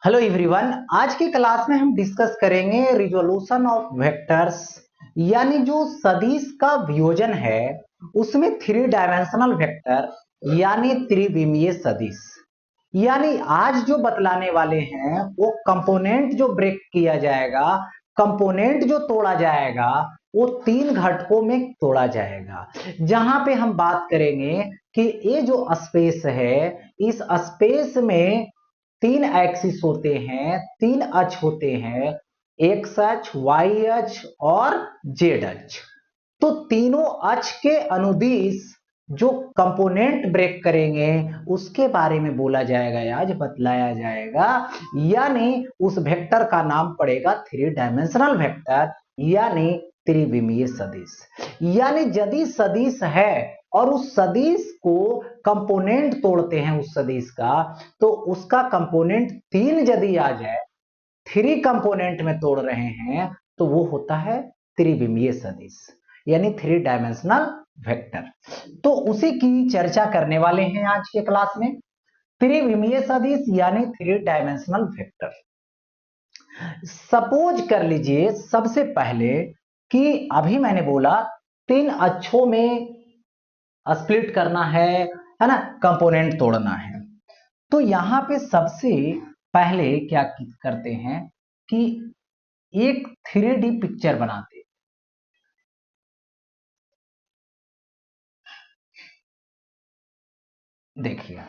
Hello everyone. आज की class में हम डिस्कस करेंगे रिजोल्यूशन ऑफ वेक्टर्स, यानी जो सदिश का वियोजन है उसमें थ्री डायमेंशनल वेक्टर यानी त्रिविमीय सदिश। यानी आज जो बतलाने वाले हैं वो कंपोनेंट जो ब्रेक किया जाएगा, कंपोनेंट जो तोड़ा जाएगा वो तीन घटकों में तोड़ा जाएगा। जहां पे हम बात करेंगे कि ये जो स्पेस है, इस स्पेस में तीन एक्सिस होते हैं, तीन अक्ष होते हैं, एक्स अक्ष, वाई अक्ष और जेड अक्ष। तो तीनों अक्ष के अनुदिश जो कंपोनेंट ब्रेक करेंगे उसके बारे में बोला जाएगा, आज बतलाया जाएगा। यानी उस वेक्टर का नाम पड़ेगा थ्री डायमेंशनल वेक्टर यानी त्रिविमीय सदिश। यानी यदि सदिश है और उस सदिश को कंपोनेंट तोड़ते हैं उस सदिश का, तो उसका कंपोनेंट तीन यदि आ जाए, थ्री कंपोनेंट में तोड़ रहे हैं, तो वो होता है त्रिविमीय सदिश यानी थ्री डायमेंशनल वेक्टर। तो उसी की चर्चा करने वाले हैं आज के क्लास में। त्रिविमीय सदिश यानी थ्री डायमेंशनल वेक्टर। सपोज कर लीजिए सबसे पहले कि अभी मैंने बोला तीन अक्षों में स्प्लिट करना है ना, कंपोनेंट तोड़ना है। तो यहां पे सबसे पहले क्या करते हैं कि एक थ्री डी पिक्चर बनाते हैं। देखिए,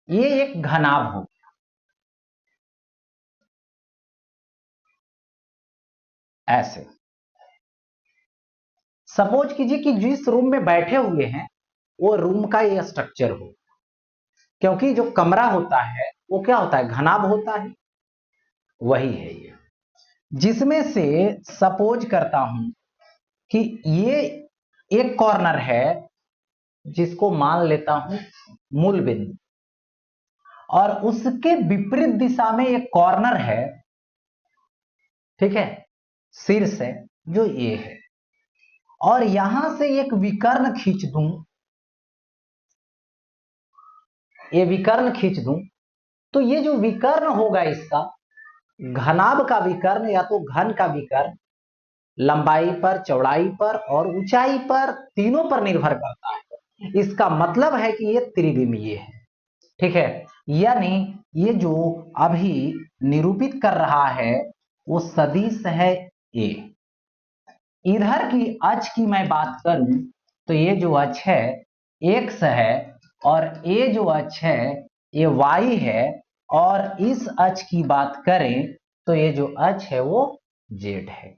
ये एक घनाभ हो, ऐसे सपोज कीजिए कि जिस रूम में बैठे हुए हैं वो रूम का ये स्ट्रक्चर हो, क्योंकि जो कमरा होता है वो क्या होता है, घनाभ होता है। वही है ये, जिसमें से सपोज करता हूं कि ये एक कॉर्नर है जिसको मान लेता हूं मूल बिंदु, और उसके विपरीत दिशा में एक कॉर्नर है, ठीक है, शीर्ष है जो ये है, और यहां से एक विकर्ण खींच दूं, ये विकर्ण खींच दूं, तो ये जो विकर्ण होगा इसका, घनाभ का विकर्ण या तो घन का विकर्ण, लंबाई पर, चौड़ाई पर और ऊंचाई पर, तीनों पर निर्भर करता है। इसका मतलब है कि ये त्रिविमीय है, ठीक है। यानी ये जो अभी निरूपित कर रहा है वो सदिश है ए। इधर की अक्ष की मैं बात करूं तो ये जो अक्ष है एक्स है, और ये जो अक्ष है ये वाई है, और इस अक्ष की बात करें तो ये जो अक्ष है वो जेड है।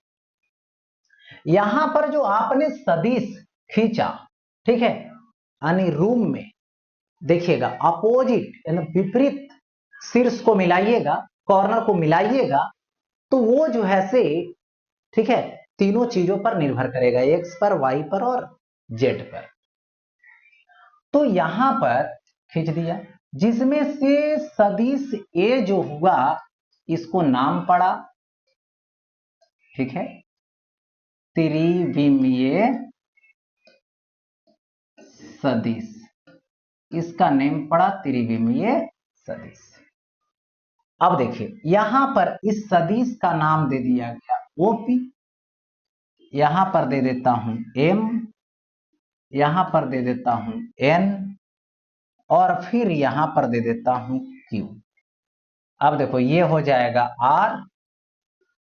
यहां पर जो आपने सदिश खींचा, ठीक है, यानी रूम में देखिएगा अपोजिट यानी विपरीत शीर्ष को मिलाइएगा, कॉर्नर को मिलाइएगा, तो वो जो है से, ठीक है, तीनों चीजों पर निर्भर करेगा, एक्स पर, वाई पर और जेड पर। तो यहां पर खींच दिया, जिसमें से सदिश ए जो हुआ इसको नाम पड़ा, ठीक है, त्रिविमीय सदिश। इसका नेम पड़ा त्रिविमीय सदिश। अब देखिए यहां पर इस सदिश का नाम दे दिया गया ओपी, यहां पर दे देता हूं एम, यहां पर दे देता हूं एन, और फिर यहां पर दे देता हूं क्यू। अब देखो ये हो जाएगा आर,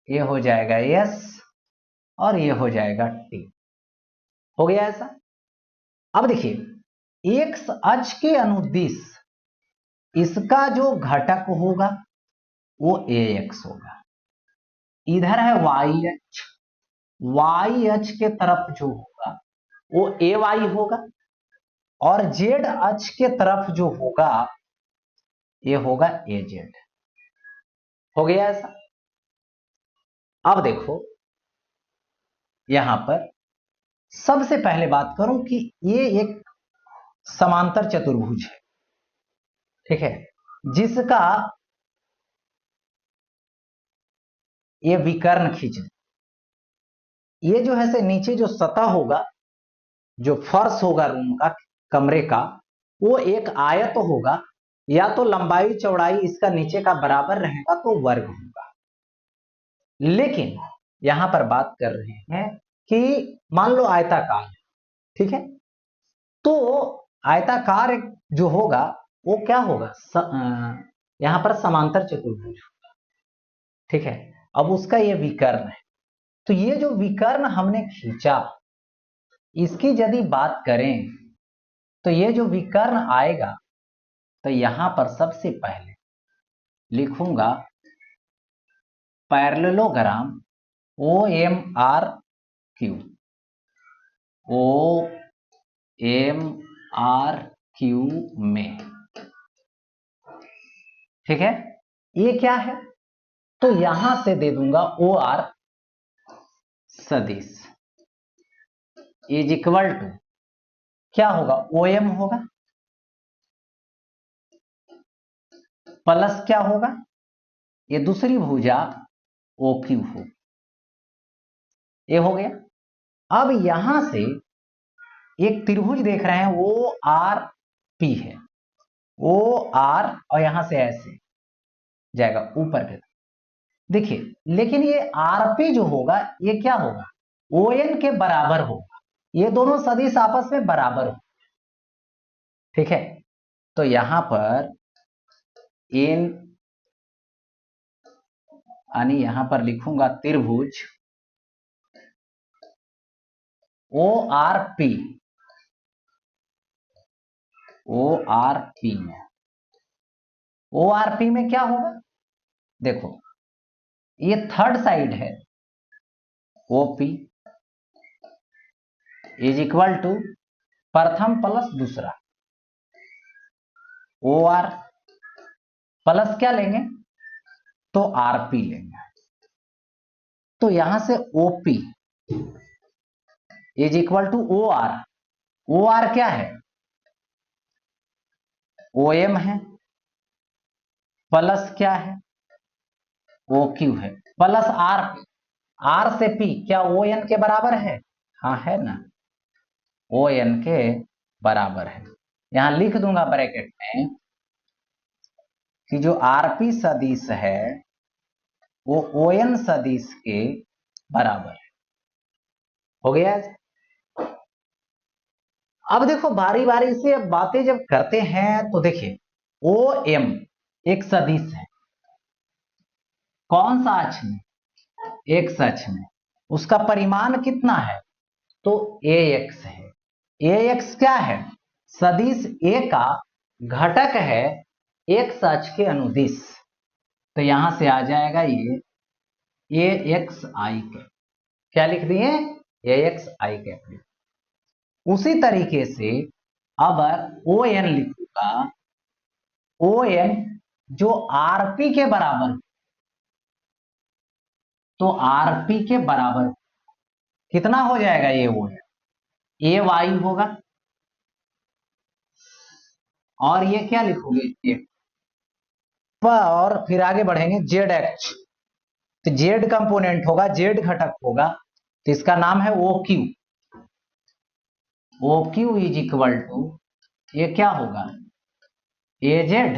ये हो जाएगा एस, और ये हो जाएगा टी। हो गया ऐसा। अब देखिए एक्स अक्ष के अनुदिश इसका जो घटक होगा वो ए एक्स होगा। इधर है वाई अक्ष, वाई अक्ष के तरफ जो होगा वो ए वाई होगा, और जेड अक्ष के तरफ जो होगा ये होगा ए जेड। हो गया ऐसा। अब देखो यहां पर सबसे पहले बात करूं कि ये एक समांतर चतुर्भुज है, ठीक है, जिसका ये विकर्ण खींच, ये जो है से नीचे जो सतह होगा, जो फर्श होगा रूम का, कमरे का, वो एक आयत होगा, या तो लंबाई चौड़ाई इसका नीचे का बराबर रहेगा तो वर्ग होगा। लेकिन यहां पर बात कर रहे हैं कि मान लो आयताकार, ठीक है, तो आयताकार जो होगा वो क्या होगा, यहां पर समांतर चतुर्भुज, ठीक है। अब उसका ये विकर्ण है, तो ये जो विकर्ण हमने खींचा, इसकी यदि बात करें तो ये जो विकर्ण आएगा, तो यहां पर सबसे पहले लिखूंगा parallelogram O M R Q, O M R Q में, ठीक है। ये क्या है, तो यहां से दे दूंगा ओ आर सदिश इज इक्वल टू क्या होगा, ओ एम होगा प्लस क्या होगा, ये दूसरी भुजा ओ क्यू हो, ये हो गया। अब यहां से एक त्रिभुज देख रहे हैं, वो आर पी है, ओ आर, और यहां से ऐसे जाएगा ऊपर के, देखिए। लेकिन ये आरपी जो होगा ये क्या होगा, ओ एन के बराबर होगा, ये दोनों सदिश आपस में बराबर हो, ठीक है। तो यहां पर एन, यानी यहां पर लिखूंगा त्रिभुज O R P, O R P में, ओ आर पी में क्या होगा, देखो ये थर्ड साइड है, ओपी इज इक्वल टू प्रथम प्लस दूसरा, ओ आर प्लस क्या लेंगे, तो आरपी लेंगे। तो यहां से OP is equal to O R, O R क्या है, ओ एम है, प्लस क्या है, ओ क्यू है, प्लस आर, आर से पी क्या ओ एन के बराबर है, हाँ है ना, ओ एन के बराबर है। यहां लिख दूंगा ब्रैकेट में कि जो आरपी सदिश है वो ओ एन सदिश के बराबर है, हो गया। अब देखो बारी बारी से अब बातें जब करते हैं तो देखिए, ओ एम एक सदिश है, कौन सा अक्ष में, एक्स अक्ष में, उसका परिमाण कितना है, तो ए एक्स है। ए एक्स क्या है, सदिश ए का घटक है एक्स अक्ष के अनुदिश, तो यहां से आ जाएगा ये ए एक्स आई कैप, क्या लिख दिए, ए एक्स आई कैप। उसी तरीके से अब ओ एन लिखूंगा, ओ एन जो आरपी के बराबर, तो आरपी के बराबर कितना हो जाएगा, ये वो है ए वाई होगा, और ये क्या लिखोगे, ये और फिर आगे बढ़ेंगे जेड एक्स, तो जेड कंपोनेंट होगा, जेड घटक होगा, तो इसका नाम है O Q, O Q is equal to ये क्या होगा, ए जेड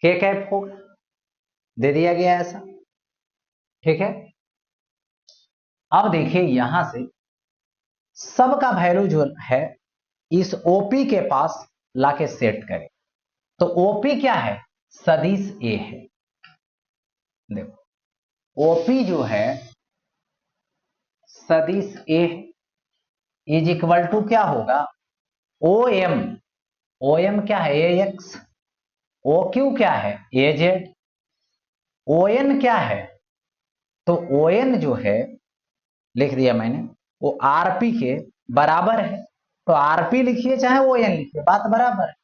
के कैप होगा, दे दिया गया ऐसा, ठीक है। अब देखिए यहां से सबका वैल्यू जो है इस ओपी के पास लाके सेट करें, तो ओपी क्या है, सदिश ए है, देखो ओपी जो है सदिश ए इज इक्वल टू क्या होगा, ओ एम, ओ एम क्या है, ए एक्स, ओ क्यू क्या है, ए जेड, ओ एन क्या है, तो ओ एन जो है लिख दिया मैंने, वो आरपी के बराबर है, तो आरपी लिखिए चाहे ओ एन लिखिए, बात बराबर है।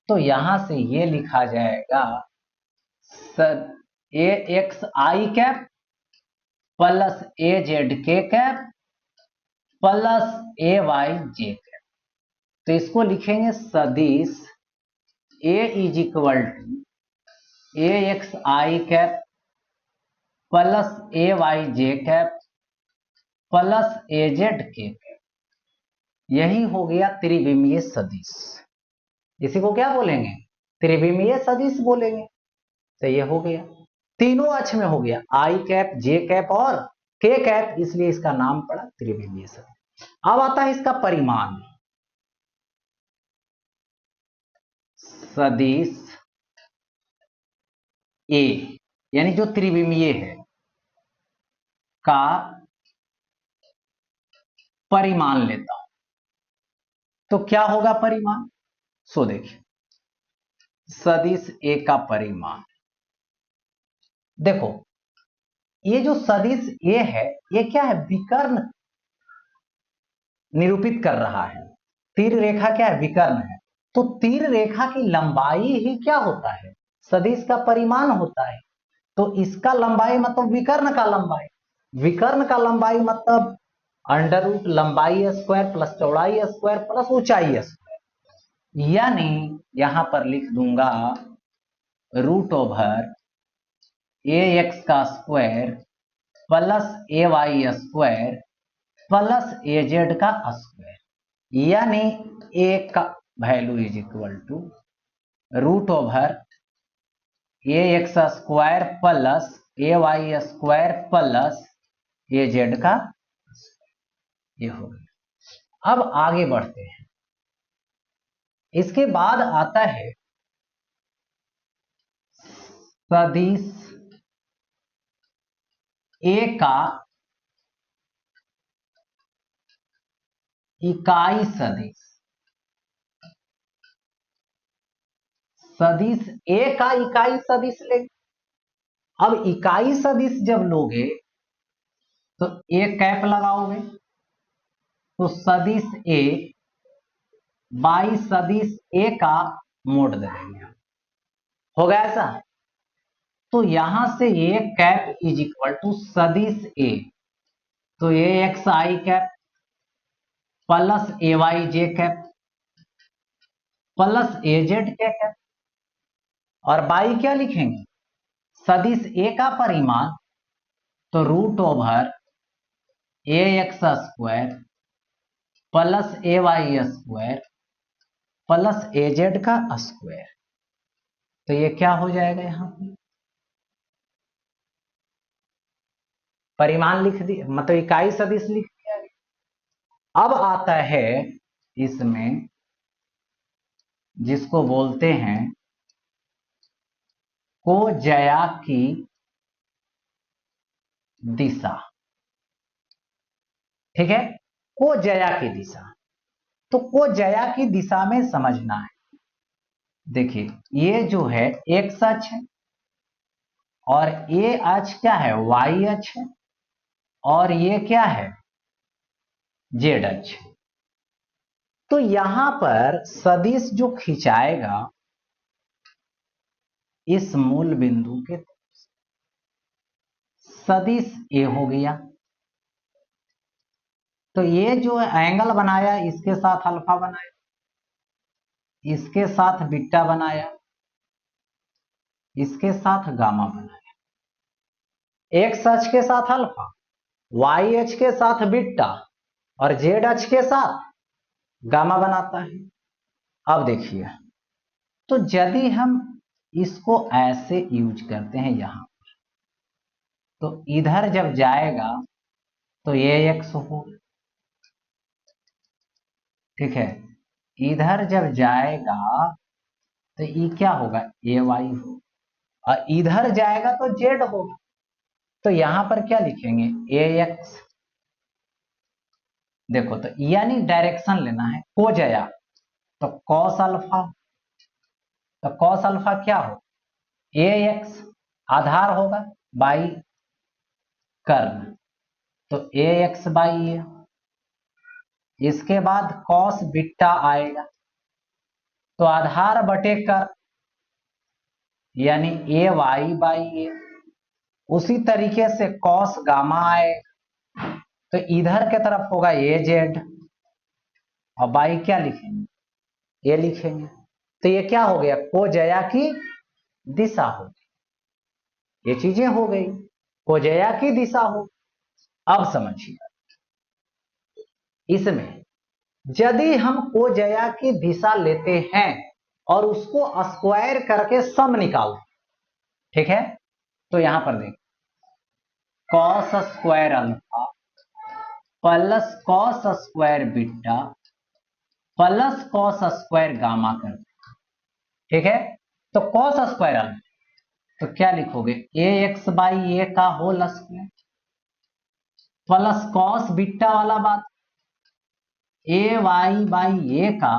तो यहां से ये लिखा जाएगा sir A x I cap plus A Z के कैप प्लस ए वाई जे कैप, तो इसको लिखेंगे सदिश ए is equal to A x I cap plus A Y J cap plus A Z K cap, यही हो गया त्रिविमीय सदिश। इसी को क्या बोलेंगे? त्रिविमीय सदिश बोलेंगे। तो ये हो गया, तीनों अक्ष में हो गया, आई कैप, जे कैप और के कैप, इसलिए इसका नाम पड़ा त्रिविमीय सदिश। अब आता है इसका परिमाण। सदिश ए यानी जो त्रिविमीय है का परिमाण लेता हूं, तो क्या होगा परिमाण? सो देखिए, सदिश ए का परिमाण, देखो ये जो सदिश ए है, ये क्या है? विकर्ण निरूपित कर रहा है। तीर रेखा क्या है? विकर्ण है। तो तीर रेखा की लंबाई ही क्या होता है? सदिश का परिमाण होता है। तो इसका लंबाई मतलब विकर्ण का लंबाई, विकर्ण का लंबाई मतलब अंडर रूट लंबाई स्क्वायर प्लस चौड़ाई स्क्वायर प्लस ऊंचाई स्क्वायर, यानी यहां पर लिख दूंगा रूट ओवर ए एक्स का स्क्वायर प्लस ए वाई स्क्वायर प्लस ए जेड का स्क्वायर, यानी ए का value is equal to root over A x square plus A Y square plus A Z का, ये हो गया। अब आगे बढ़ते हैं, इसके बाद आता है सदिश ए का इकाई सदिश। सदिश ए का इकाई सदिश ले, अब इकाई सदिश जब लोगे तो ए कैप लगाओगे, तो सदिश ए बाई सदिश ए का मोड दे देंगे, हो गया ऐसा। तो यहां से A cap is equal to सदिश ए, तो a x I cap plus A Y J cap plus A Z के कैप, और बाई क्या लिखेंगे? सदिश ए का परिमाण, तो root over A x square plus A Y square plus A Z का स्क्वायर, तो ये क्या हो जाएगा? यहां पे परिमाण लिख दिया, मतलब इकाई सदिश लिख दिया गया। अब आता है इसमें जिसको बोलते हैं कोज्या की दिशा, ठीक है, कोज्या की दिशा। तो कोज्या की दिशा में समझना है, देखिए ये जो है एक्स अक्ष है और ये अक्ष क्या है? वाई अक्ष है, और ये क्या है? जेड अक्ष। तो यहां पर सदिश जो खिंचाएगा इस मूल बिंदु के, सदिश ए हो गया, तो ये जो एंगल बनाया इसके साथ अल्फा बनाया, इसके साथ बीटा बनाया, इसके साथ गामा बनाया, एक्स अक्ष के साथ अल्फा, वाई अक्ष के साथ बीटा और जेड अक्ष के साथ गामा बनाता है। अब देखिए, तो यदि हम इसको ऐसे यूज करते हैं यहां, तो इधर जब जाएगा तो ये एक्स हो, ठीक है, इधर जब जाएगा तो ये क्या होगा? ए वाई हो, और इधर जाएगा तो जेड होगा। तो यहां पर क्या लिखेंगे? ए एक्स, देखो तो यानी डायरेक्शन लेना है कोज्या, तो कॉस अल्फा, तो कॉस अल्फा क्या हो? ए एक्स आधार होगा बाई कर्ण, तो ए एक्स बाई ए, इसके बाद कॉस बीटा आएगा, तो आधार बटे कर, यानी ए वाई बाई ए। उसी तरीके से कॉस गामा आएगा, तो इधर के तरफ होगा ए जेड, और बाई क्या लिखेंगे? ए लिखेंगे। तो ये क्या हो गया? कोज्या की दिशा हो गई, ये चीजें हो गई, कोज्या की दिशा हो। अब समझिए, इसमें यदि हम कोजया की दिशा लेते हैं और उसको स्क्वायर करके सम निकालते, ठीक है, तो यहां पर देख cos square alpha plus cos square beta plus cos square gamma कर, ठीक है। तो कॉस स्क्वायर अल्फा तो क्या लिखोगे, ए एक्स बाई ए का whole square plus cos beta वाला बात ए वाई बाई ए का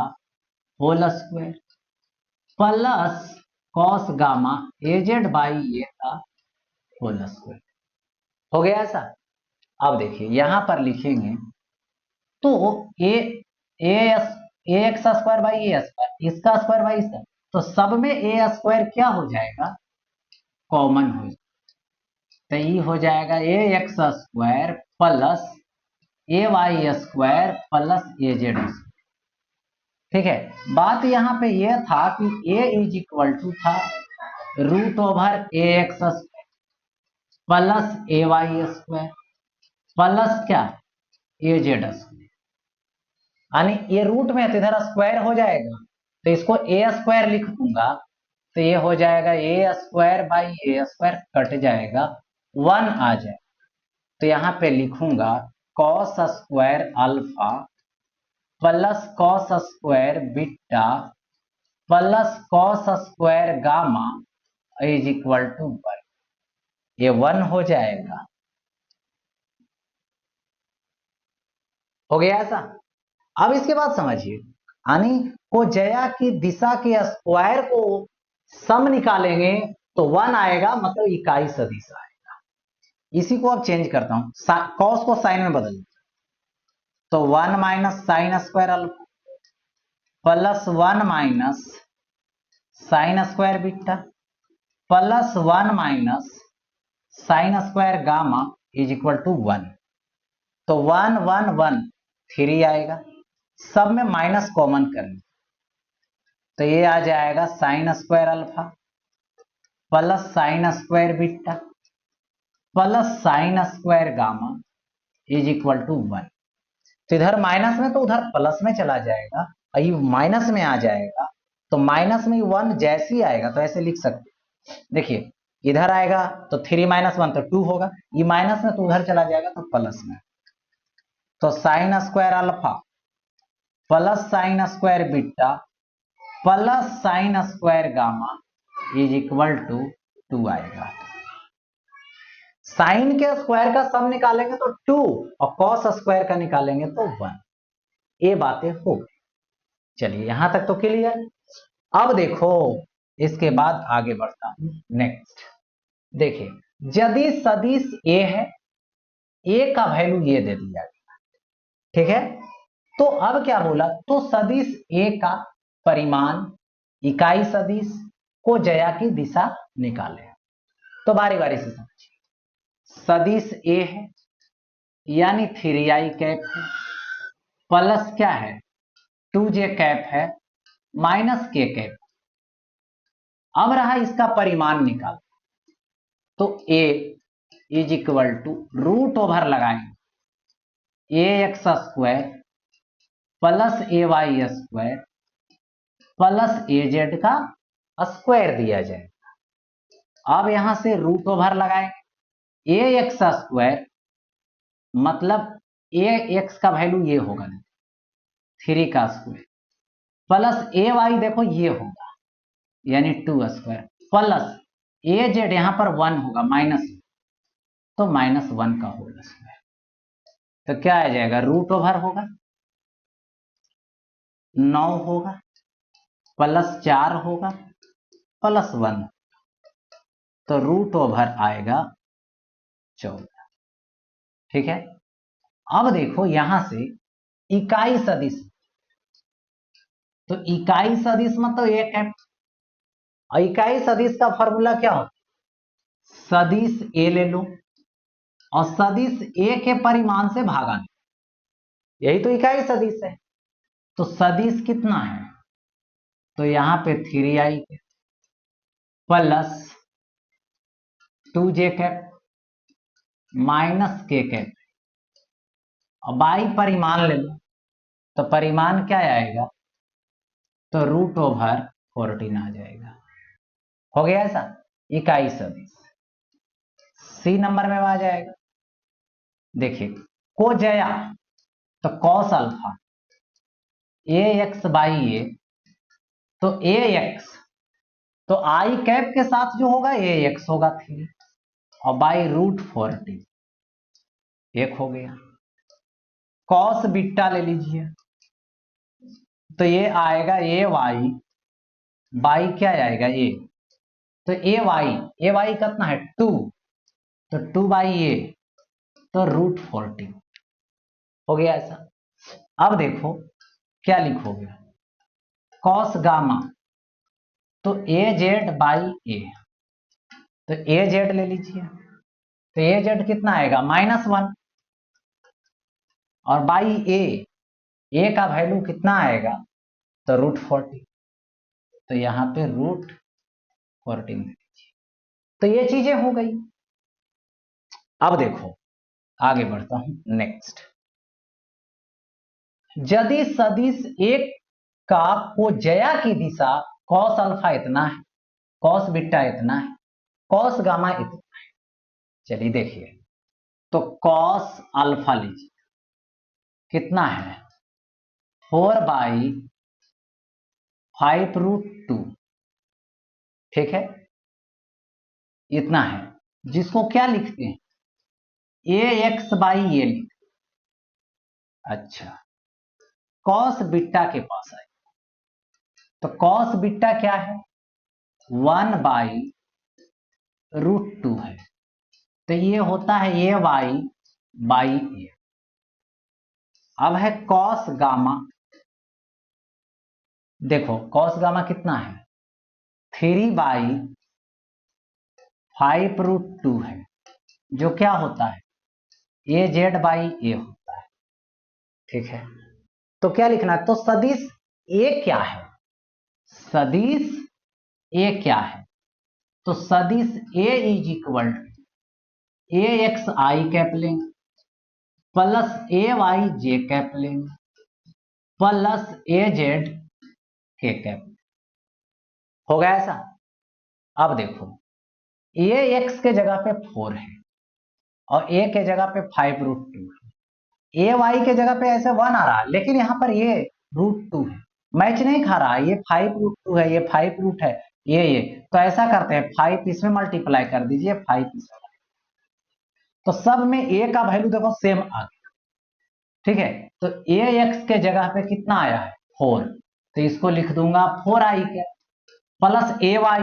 whole square plus cos gamma A Z by A का होल स्क्वायर। हो गया ऐसा। अब देखिए यहां पर लिखेंगे तो a x square by a square, इसका स्क्वायर बाई इसका, तो सब में ए स्क्वायर क्या हो जाएगा, कॉमन हो जाएगा। तो ये हो जाएगा ए एक्स स्क्वायर प्लस ए वाई स्क्वायर प्लस ए जेड स्क्वायर, ठीक है। बात यहां पे यह था कि ए इज इक्वल टू था root over A x square plus A Y square plus क्या ए जेड स्क्वायर, यानी ये रूट में है तो इधर स्क्वायर हो जाएगा, तो इसको ए स्क्वायर लिख दूंगा, तो ये हो जाएगा a square by a square cut जाएगा, 1 आ जाए। तो यहां पे लिखूंगा cos square alpha plus cos square beta plus cos square gamma is equal to 1, ये 1 हो जाएगा। हो गया ऐसा। अब इसके बाद समझिए, यानी कोजया की दिशा के स्क्वायर को सम निकालेंगे तो 1 आएगा, मतलब इकाई सदिश आएगा। इसी को अब चेंज करता हूं, कॉस को साइन में बदल, तो 1 minus sine square alpha plus 1 minus sine square beta plus 1 minus sine square gamma is equal to 1। तो 1 1 1 3 आएगा, सब में माइनस कॉमन कर ली, तो ये आ जाएगा sine square alpha plus sine square beta plus sine square gamma is equal to 1। तो इधर माइनस में तो उधर प्लस में चला जाएगा, और ये माइनस में आ जाएगा, तो माइनस में 1 जैसे ही आएगा तो ऐसे लिख सकते, देखिए इधर आएगा तो 3 माइनस 1 तो 2 होगा, ये माइनस में तो उधर चला जाएगा तो प्लस में, तो sine square alpha plus sine square beta plus sine square gamma is equal to 2 आएगा। साइन के स्क्वायर का सम निकालेंगे तो 2 और कॉस स्क्वायर का निकालेंगे तो 1, ये बातें हो गई। चलिए यहां तक तो क्लियर। अब देखो इसके बाद आगे बढ़ता हूं, नेक्स्ट देखिए, यदि सदिश ए है, ए का वैल्यू ये दे दिया गया, ठीक है, तो अब क्या बोला, तो सदिश ए का परिमाण इकाई सदिश कोजया की दिशा निकाले। तो बारी बारी से समझिए, सदिश ए है यानी 3i कैप है प्लस क्या है 2j कैप है माइनस k कैप। अब रहा इसका परिमाण निकाल, तो a is equal to root over लगाएंगे A x square plus A Y square plus A Z का स्क्वायर दिया जाएगा। अब यहां से रूट ओवर लगाएंगे ए एक्स स्क्वायर, मतलब ए एक्स का वैल्यू ये होगा 3 का स्क्वायर प्लस ए वाई देखो ये होगा यानी 2 स्क्वायर प्लस ए जेड यहां पर 1 होगा माइनस, तो माइनस 1 का होल स्क्वायर, तो क्या आ जाएगा रूट ओवर होगा 9 होगा प्लस 4 होगा प्लस 1, तो रूट ओवर आएगा 14, ठीक है। अब देखो यहां से इकाई सदिश, तो इकाई सदिश मतलब एक है, और इकाई सदिश का फॉर्मूला क्या होता है, सदिश ए ले लो और सदिश ए के परिमाण से भागा दो, यही तो इकाई सदिश है। तो सदिश कितना है, तो यहां पे 3i plus 2j cap minus k cap, और बाई परिमाण ले लो, तो परिमाण क्या आएगा, तो √14 आ जाएगा। हो गया ऐसा, इकाई सदिश। सी नंबर में आ जाएगा। देखिए कोजया, तो cos alpha a x by a, तो ए एक्स, तो आई कैप के साथ जो होगा ए एक्स होगा 3 और बाई √14 एक हो गया। कॉस बीटा ले लीजिए, तो ये आएगा ए वाई बाई क्या आएगा ए, तो ए वाई कितना है 2, तो 2 बाई ए, तो √14 हो गया ऐसा। अब देखो क्या लिखोगे, कॉस गामा, तो ए जेड बाई ए, तो ए जेड ले लीजिए, तो ए जेड कितना आएगा -1 और बाई ए का वैल्यू कितना आएगा, तो √14, तो यहाँ पे √14 ले लीजिए। तो ये चीजें हो गई। अब देखो आगे बढ़ता हूं नेक्स्ट। यदि सदिश एक का कोजया की दिशा कॉस अल्फा इतना है, कॉस बीटा इतना है, कॉस गामा इतना है, चलिए देखिए, तो कॉस अल्फा लीजिए कितना है 4/5√2, ठीक है, इतना है, जिसको क्या लिखते हैं ए एक्स बाई ए लिखते। अच्छा, कॉस बीटा के पास आए, तो कॉस बीटा क्या है 1/√2 है, तो ये होता है ए वाई बाई ए। अब है कॉस गामा, देखो कॉस गामा कितना है 3/5√2 है, जो क्या होता है ए जेड बाई ए होता है, ठीक है। तो क्या लिखना है, तो सदिश ए क्या है, सदिश ए क्या है, तो सदिश ए is equal to A x I cap लेंगे प्लस ए वाई जे कैप लेंगे प्लस ए जेड के कैप, हो गया ऐसा। अब देखो ए एक्स के जगह पे 4 है और ए के जगह पे 5√2 है, ए वाई के जगह पे ऐसे 1 आ रहा है, लेकिन यहाँ पर ये √2 है, मैच नहीं खा रहा है, ये 5√2 है, ये 5 रूट है, ये तो ऐसा करते हैं 5 इसमें मल्टीप्लाई कर दीजिए, 5 इसमें, तो सब में ए का वैल्यू देखो सेम आ गया, ठीक है। तो ए एक्स के जगह पे कितना आया है 4, तो इसको लिख दूंगा 4i के प्लस ए वाई,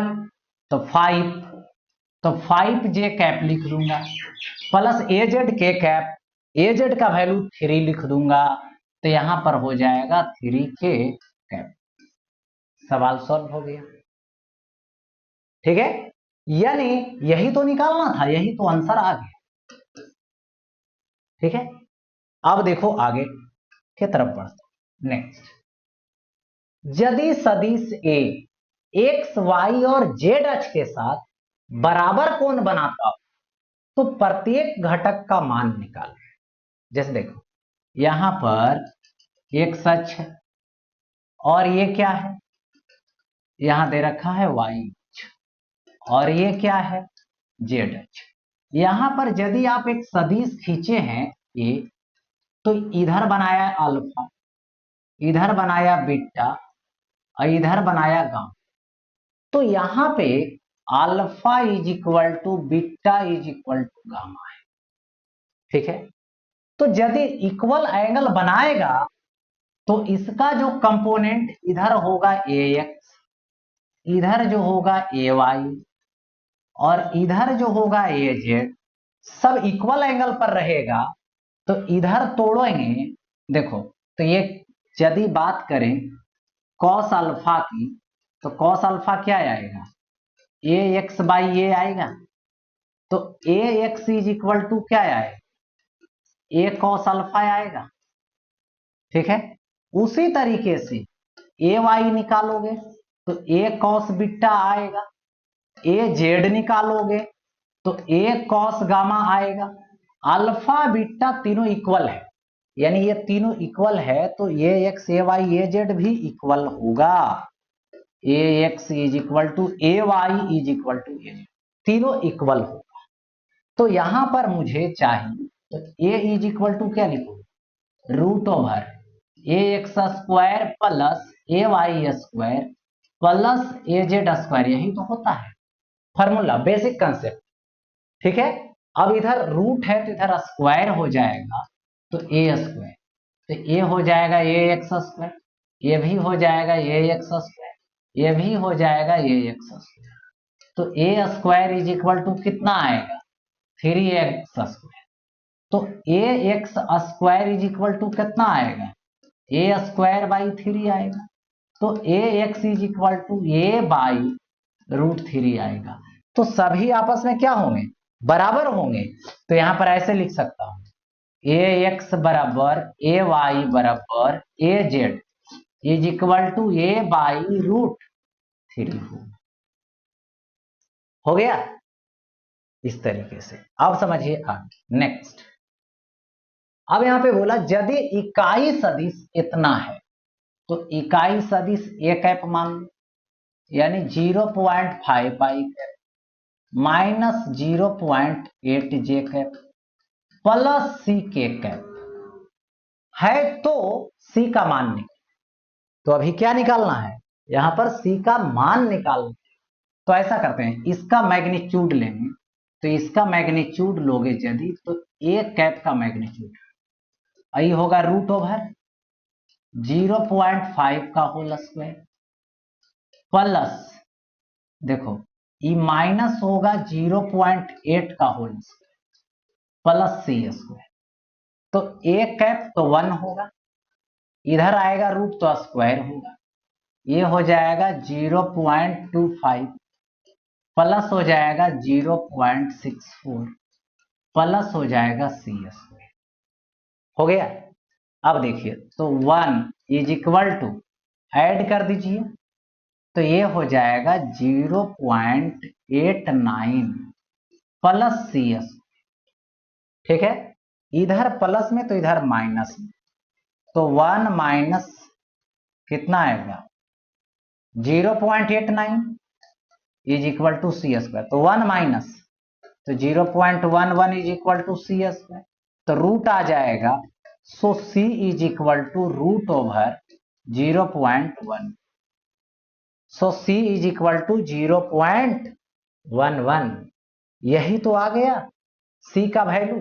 तो 5, तो 5j कैप लिख दूंगा प्लस ए जेड के कैप, ए जेड का वैल्यू 3 लिख दूंगा, तो यहां पर हो जाएगा 3k कैप। सवाल सॉल्व हो गया, ठीक है, यानी यही तो निकालना था, यही तो आंसर आ गया, ठीक है। अब देखो आगे की तरफ बढ़ते नेक्स्ट। यदि सदिश ए एक्स वाई और जेड अक्ष के साथ बराबर कोण बनाता हो, तो प्रत्येक घटक का मान निकाल। जैसे देखो यहां पर एक अक्ष है और ये क्या है, यहां दे रखा है वाई अक्ष और ये क्या है जेड अक्ष। यहां पर यदि आप एक सदिश खींचे हैं ए, तो इधर बनाया अल्फा, इधर बनाया बीटा और इधर बनाया गामा, तो यहां पे alpha is equal to beta is equal to gamma है, ठीक है। तो यदि इक्वल एंगल बनाएगा तो इसका जो कंपोनेंट इधर होगा ए एक्स, इधर जो होगा ए वाई और इधर जो होगा ए जेड, सब इक्वल एंगल पर रहेगा, तो इधर तोड़ेंगे। देखो तो ये यदि बात करें कॉस अल्फा की, तो कॉस अल्फा क्या आएगा ए एक्स बाई ए आएगा, तो a x is equal to क्या आएगा ए कॉस अल्फा आएगा, ठीक है। उसी तरीके से ए वाई निकालोगे तो ए कॉस बीटा आएगा, ए जेड निकालोगे तो ए कॉस गामा आएगा। अल्फा बीटा तीनों इक्वल है, यानी ये तीनों इक्वल है तो a x a y a z भी इक्वल होगा। A x is equal to a y is equal to a z, तीनों इक्वल होगा। तो यहां पर मुझे चाहिए तो ए इज इक्वल टू क्या लिखो, root over A x square plus A Y square plus A Z square, यही तो होता है फॉर्मूला, बेसिक कंसेप्ट। ठीक है, अब इधर रूट है तो इधर स्क्वायर हो जाएगा तो ए स्क्वायर, तो ए हो जाएगा ए एक्स स्क्वायर, ये भी हो जाएगा ए एक्स स्क्वायर, ये भी हो जाएगा ए एक्स स्क्वायर। तो a square is equal to कितना आएगा, 3x स्क्वायर। तो a x square is equal to कितना आएगा, ए स्क्वायर बाई 3 आएगा। तो a x is equal to a by √3 आएगा। तो सभी आपस में क्या होंगे, बराबर होंगे। तो यहां पर ऐसे लिख सकता हूं, ए एक्स बराबर ए वाई बराबर a z is equal to a by √3 हो गया। इस तरीके से अब समझिए आगे नेक्स्ट। अब यहां पे बोला यदि इकाई सदिश इतना है तो इकाई सदिश ए कैप मान लो, यानी 0.5 आई कैप माइनस 0.8 जे कैप प्लस सी के कैप है, तो सी का मान निकाल। तो अभी क्या निकालना है, यहां पर सी का मान निकालना है। तो ऐसा करते हैं, इसका मैग्नीट्यूड लेंगे, तो इसका मैग्नीट्यूड लोगे यदि तो ए कैप का मैग्नीट्यूड आई होगा रूट ओवर 0.5 का होल स्क्वायर प्लस, देखो ये माइनस होगा 0.8 का होल स्क्वायर प्लस सी स्क्वायर। तो ए कैप तो 1 होगा, इधर आएगा रूट तो स्क्वायर होगा, ये हो जाएगा 0.25 प्लस हो जाएगा 0.64 प्लस हो जाएगा सी स्क्वायर। हो गया। अब देखिए तो 1 इज इक्वल टू ऐड कर दीजिए, तो ये हो जाएगा 0.89 प्लस सी स्क्वायर। ठीक है, इधर प्लस में तो इधर माइनस में, तो 1 माइनस कितना आएगा 0.89 is equal to c square. तो 1 माइनस तो 0.11 is equal to c square, तो रूट आ जाएगा। So c is equal to root over 0.1। So c is equal to 0.11, यही तो आ गया सी का वैल्यू।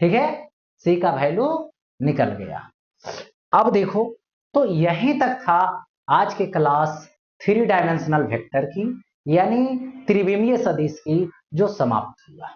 ठीक है, सी का वैल्यू निकल गया। अब देखो तो यहीं तक था आज के क्लास 3 डायमेंशनल वेक्टर की, यानी त्रिविमीय सदिश की, जो समाप्त हुआ।